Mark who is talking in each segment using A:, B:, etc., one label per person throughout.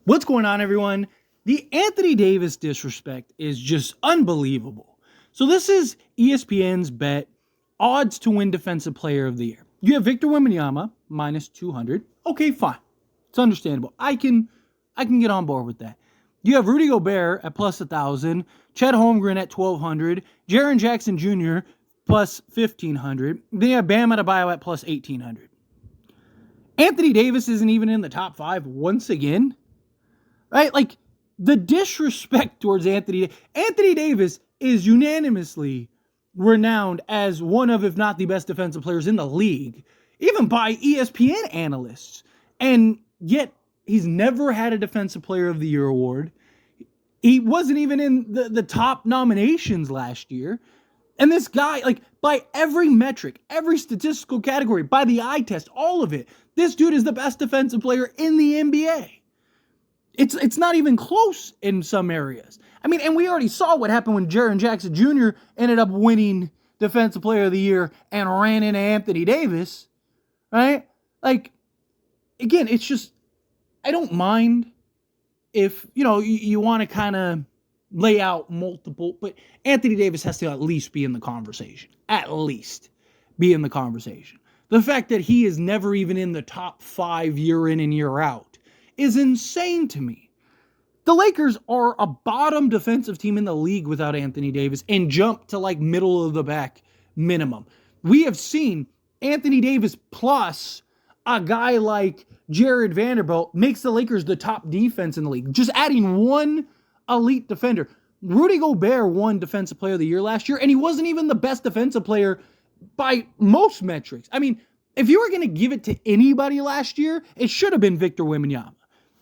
A: What's going on, everyone? The Anthony Davis disrespect is just unbelievable. So this is ESPN's bet, odds to win Defensive Player of the Year. You have Victor Wembanyama, minus 200. Okay, fine. It's understandable. I can get on board with that. You have Rudy Gobert at plus 1,000, Chet Holmgren at 1,200, Jaren Jackson Jr. plus 1,500. Then you have Bam Adebayo at plus 1,800. Anthony Davis isn't even in the top 5 once again. Right? Like, the disrespect towards Anthony Davis is unanimously renowned as one of, if not the best defensive players in the league, even by ESPN analysts. And yet, he's never had a Defensive Player of the Year award. He wasn't even in the top nominations last year. And this guy, like, by every metric, every statistical category, by the eye test, all of it, this dude is the best defensive player in the NBA. It's not even close in some areas. I mean, and we already saw what happened when Jaren Jackson Jr. ended up winning Defensive Player of the Year and ran into Anthony Davis, right? Like, again, it's just, I don't mind if, you want to kind of lay out multiple, but Anthony Davis has to at least be in the conversation. At least be in the conversation. The fact that he is never even in the top 5 year in and year out is insane to me. The Lakers are a bottom defensive team in the league without Anthony Davis and jump to like middle of the back minimum. We have seen Anthony Davis plus a guy like Jared Vanderbilt makes the Lakers the top defense in the league. Just adding one elite defender. Rudy Gobert won Defensive Player of the Year last year, and he wasn't even the best defensive player by most metrics. I mean, if you were going to give it to anybody last year, it should have been Victor Wembanyama.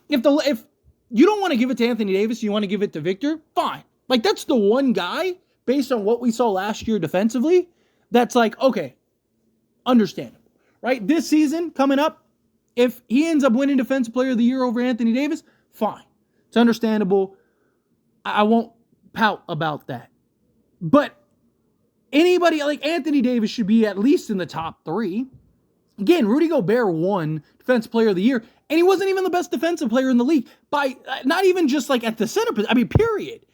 A: If you don't want to give it to Anthony Davis, you want to give it to Victor, fine. Like, that's the one guy, based on what we saw last year defensively, that's like, okay, understandable, right? This season, coming up, if he ends up winning Defensive Player of the Year over Anthony Davis, fine. It's understandable. I won't pout about that. But anybody like Anthony Davis should be at least in the top 3. Again, Rudy Gobert won Defensive Player of the Year, and he wasn't even the best defensive player in the league by not even just like at the center position. I mean, period.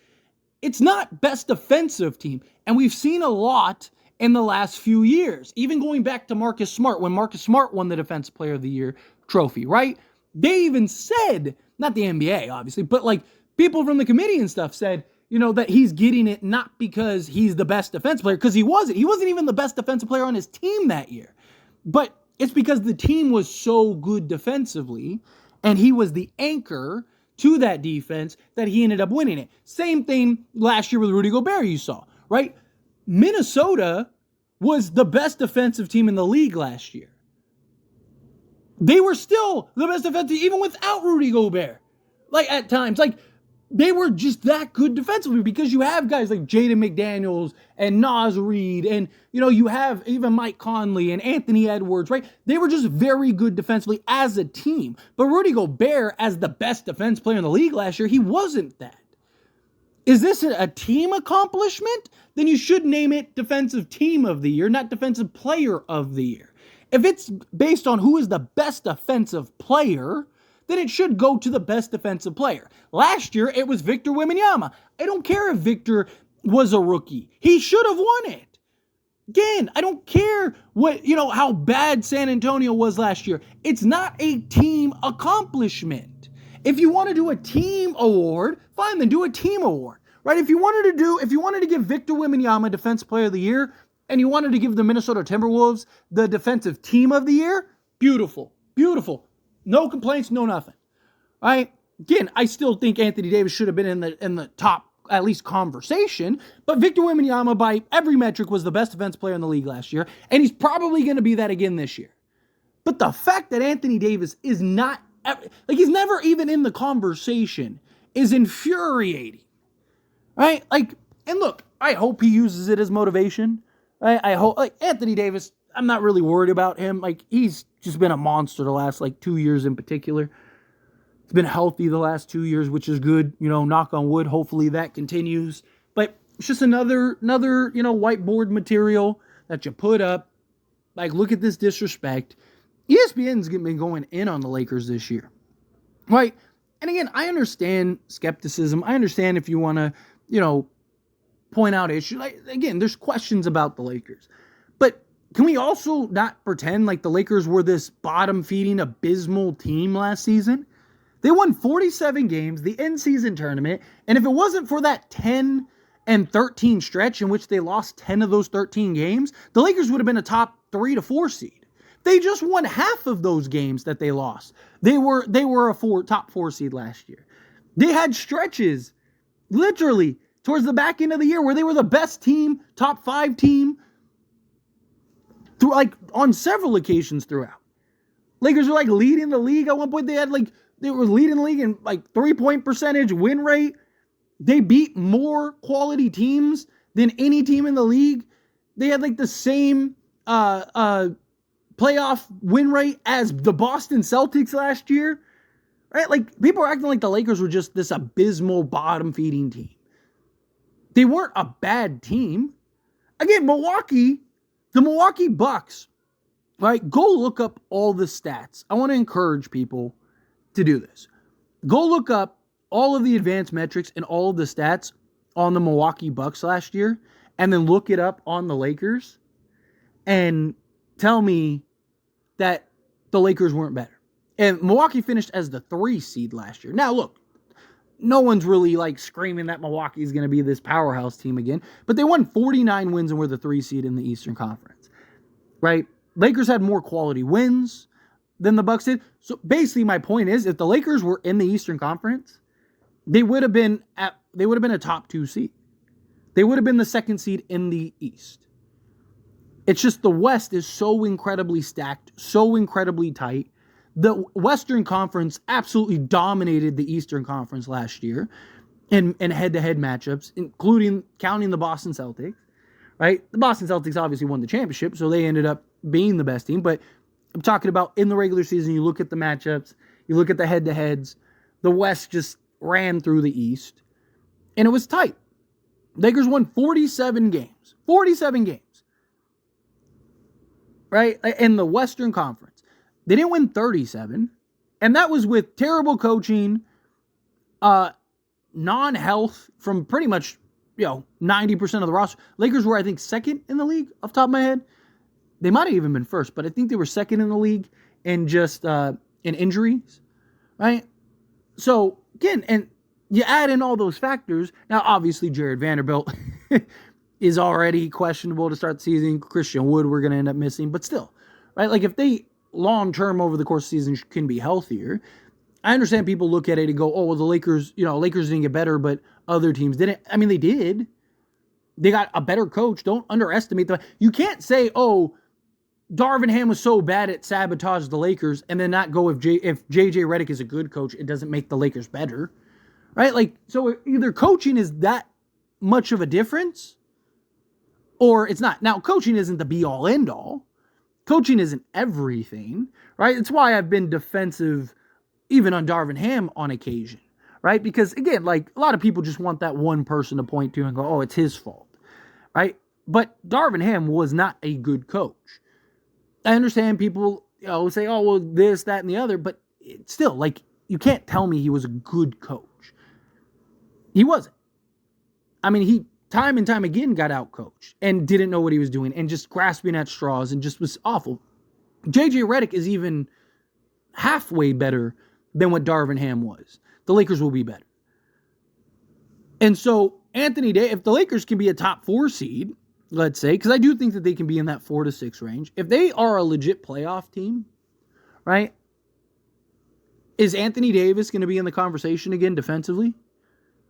A: It's not best defensive team, and we've seen a lot in the last few years. Even going back to Marcus Smart, when Marcus Smart won the Defensive Player of the Year trophy, right? They even said, not the NBA, obviously, but like people from the committee and stuff said, that he's getting it not because he's the best defensive player, because he wasn't. He wasn't even the best defensive player on his team that year. But it's because the team was so good defensively, and he was the anchor to that defense that he ended up winning it. Same thing last year with Rudy Gobert, you saw, right? Minnesota was the best defensive team in the league last year. They were still the best defensive team, even without Rudy Gobert. Like, at times, like, they were just that good defensively because you have guys like Jaden McDaniels and Naz Reid and, you have even Mike Conley and Anthony Edwards, right? They were just very good defensively as a team. But Rudy Gobert, as the best defense player in the league last year, he wasn't that. Is this a team accomplishment? Then you should name it Defensive Team of the Year, not Defensive Player of the Year. If it's based on who is the best defensive player, then it should go to the best defensive player. Last year, it was Victor Wembanyama. I don't care if Victor was a rookie. He should have won it. Again, I don't care how bad San Antonio was last year. It's not a team accomplishment. If you want to do a team award, fine, then do a team award, right? If you wanted to give Victor Wembanyama Defensive Player of the Year, and you wanted to give the Minnesota Timberwolves the Defensive Team of the Year, beautiful, beautiful. No complaints, no nothing. All right. Again, I still think Anthony Davis should have been in the top, at least, conversation. But Victor Wembanyama, by every metric, was the best defense player in the league last year. And he's probably going to be that again this year. But the fact that Anthony Davis is not, he's never even in the conversation is infuriating. Right? Like, and look, I hope he uses it as motivation. Right? I hope, Anthony Davis, I'm not really worried about him. He's just been a monster the last 2 years in particular. He's been healthy the last 2 years, which is good. Knock on wood. Hopefully that continues. But it's just another whiteboard material that you put up. Look at this disrespect. ESPN's been going in on the Lakers this year. Right? And again, I understand skepticism. I understand if you want to, point out issues. Again, there's questions about the Lakers. But can we also not pretend like the Lakers were this bottom-feeding, abysmal team last season? They won 47 games, the in-season tournament, and if it wasn't for that 10-13 stretch in which they lost 10 of those 13 games, the Lakers would have been a top 3 to 4 seed. They just won half of those games that they lost. They were a top 4 seed last year. They had stretches, literally, towards the back end of the year where they were the best team, top 5 team, on several occasions throughout. Lakers were leading the league. At one point they were leading the league in 3-point percentage, win rate. They beat more quality teams than any team in the league. They had the same playoff win rate as the Boston Celtics last year. Right? People are acting like the Lakers were just this abysmal bottom-feeding team. They weren't a bad team. Again, the Milwaukee Bucks, right? Go look up all the stats. I want to encourage people to do this. Go look up all of the advanced metrics and all of the stats on the Milwaukee Bucks last year, and then look it up on the Lakers, and tell me that the Lakers weren't better. And Milwaukee finished as the 3 seed last year. Now, look, no one's really screaming that Milwaukee is going to be this powerhouse team again, but they won 49 wins and were the 3 seed in the Eastern Conference, right? Lakers had more quality wins than the Bucks did. So basically my point is, if the Lakers were in the Eastern Conference, they would have been a top 2 seed. They would have been the 2nd seed in the East. It's just the West is so incredibly stacked, so incredibly tight. The Western Conference absolutely dominated the Eastern Conference last year in head-to-head matchups, counting the Boston Celtics, right? The Boston Celtics obviously won the championship, so they ended up being the best team. But I'm talking about in the regular season, you look at the matchups, you look at the head-to-heads, the West just ran through the East, and it was tight. Lakers won 47 games. 47 games. Right? In the Western Conference. They didn't win 37, and that was with terrible coaching, non-health from pretty much, 90% of the roster. Lakers were, I think, 2nd in the league, off the top of my head. They might have even been 1st, but I think they were 2nd in the league in just in injuries, right? So, again, and you add in all those factors. Now, obviously, Jared Vanderbilt is already questionable to start the season. Christian Wood we're going to end up missing, but still, right? If they long-term over the course of the season can be healthier, I understand people look at it and go, oh, well, the Lakers, Lakers didn't get better, but other teams didn't. I mean, they did. They got a better coach. Don't underestimate them. You can't say, oh, Darvin Ham was so bad at sabotage the Lakers, and then not go if JJ Redick is a good coach, it doesn't make the Lakers better. Right? So either coaching is that much of a difference, or it's not. Now, coaching isn't the be-all, end-all. Coaching isn't everything, right? It's why I've been defensive even on Darvin Ham on occasion, right? Because, again, a lot of people just want that one person to point to and go, oh, it's his fault, right? But Darvin Ham was not a good coach. I understand people, say, oh, well, this, that, and the other, but it's still, you can't tell me he was a good coach. He wasn't. I mean, he time and time again got out-coached and didn't know what he was doing and just grasping at straws and just was awful. JJ Redick is even halfway better than what Darvin Ham was. The Lakers will be better. And so, Anthony Davis, if the Lakers can be a top 4 seed, let's say, because I do think that they can be in that 4 to 6 range, if they are a legit playoff team, right, is Anthony Davis going to be in the conversation again defensively?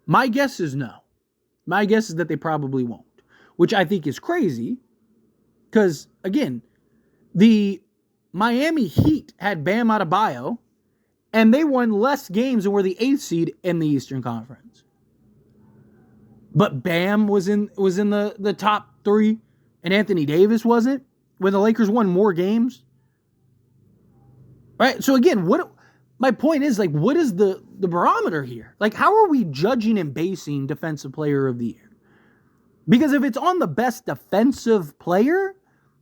A: My guess is no. My guess is that they probably won't, which I think is crazy because, again, the Miami Heat had Bam Adebayo, and they won less games and were the 8th seed in the Eastern Conference. But Bam was in the top 3, and Anthony Davis wasn't, when the Lakers won more games. Right? So, again, my point is, what is the barometer here? How are we judging and basing Defensive Player of the Year? Because if it's on the best defensive player,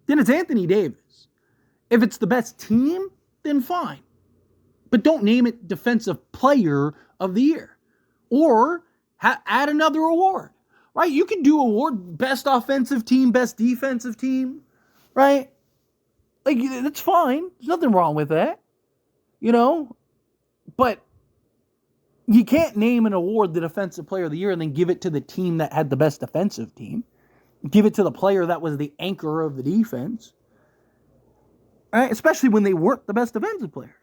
A: then it's Anthony Davis. If it's the best team, then fine. But don't name it Defensive Player of the Year. Or add another award, right? You can do award best offensive team, best defensive team, right? Like, that's fine. There's nothing wrong with that, But you can't name an award the Defensive Player of the Year and then give it to the team that had the best defensive team. Give it to the player that was the anchor of the defense, right? Especially when they weren't the best defensive player.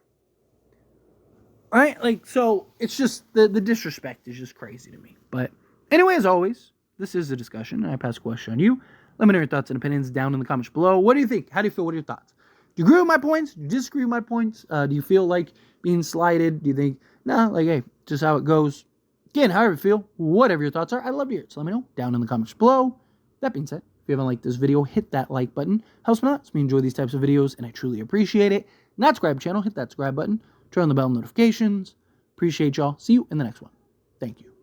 A: Right? Like, so it's just the disrespect is just crazy to me. But anyway, as always, this is a discussion, and I pass a question on you. Let me know your thoughts and opinions down in the comments below. What do you think? How do you feel? What are your thoughts? Do you agree with my points? Do you disagree with my points? Do you feel like being slighted? Do you think, hey, just how it goes? Again, however you feel, whatever your thoughts are, I'd love to hear it. So let me know down in the comments below. That being said, if you haven't liked this video, hit that like button. Helps me out. Helps me enjoy these types of videos, and I truly appreciate it. Not subscribe to the channel, hit that subscribe button. Turn on the bell notifications. Appreciate y'all. See you in the next one. Thank you.